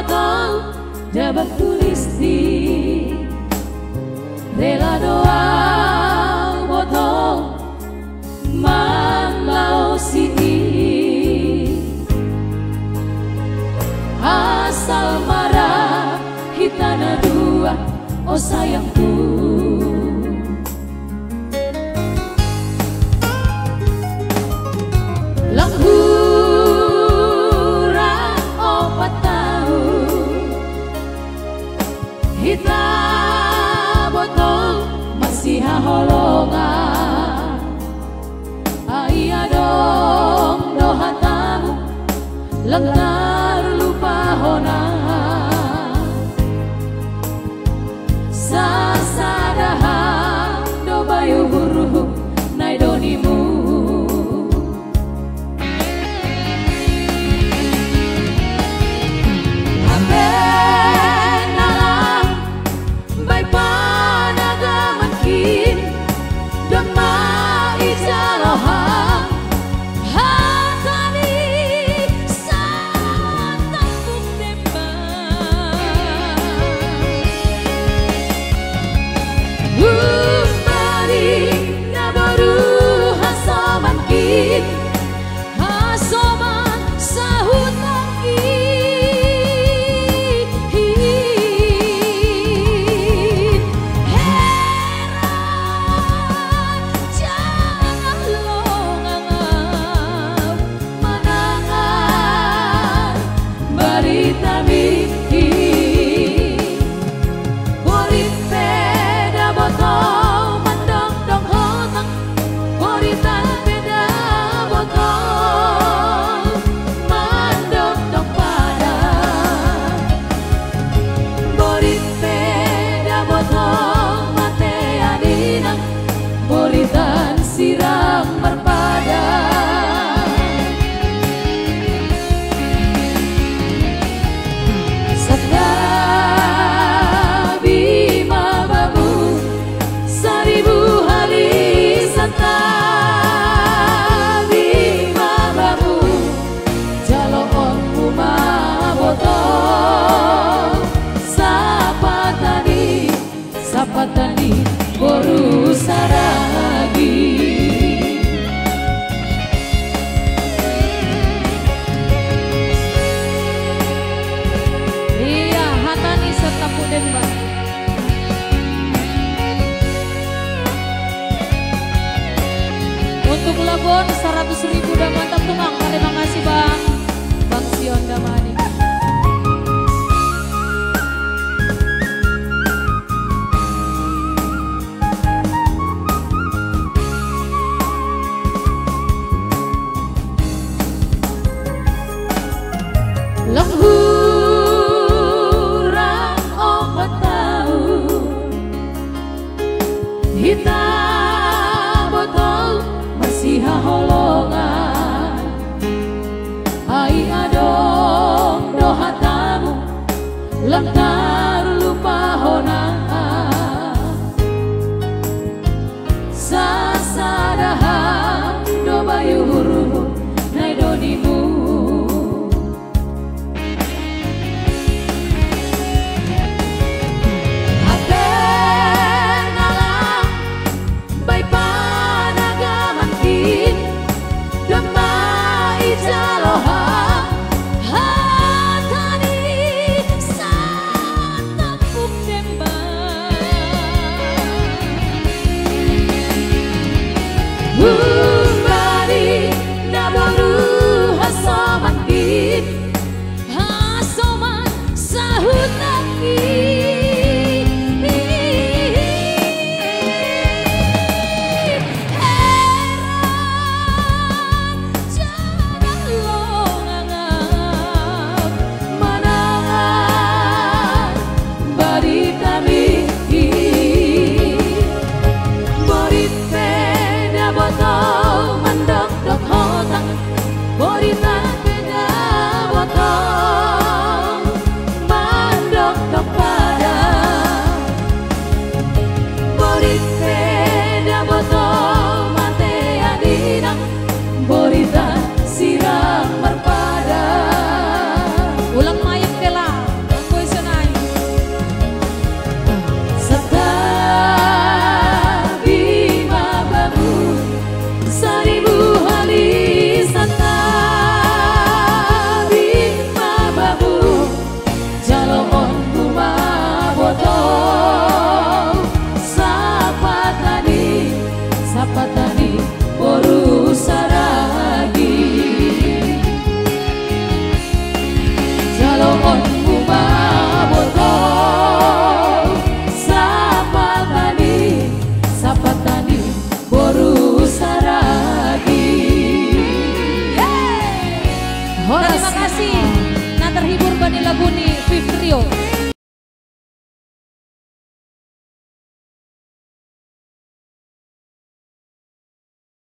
botol dapat tulisti rela doa botol mamlau sini asal marah kita dua oh sayangku langhura opat tahun kita botol masih haholongan ayah dong doha tamu lengar lupa hona sasadahan do bayu huru nai donimu tadi boru saragi iya hatani serta pudemba untuk Lebon 100.000 dan mantap tungang terima kasih Bang Sion Damani langhura opat tahun kita botol masih haholongan ai adong doha tamu lentar lupa hona sasadahan do bayu huru nai donimu Mohonmu maboto Sapa tani Boru saragi. Terima kasih. Nah terhibur Bani Labuni Vivrio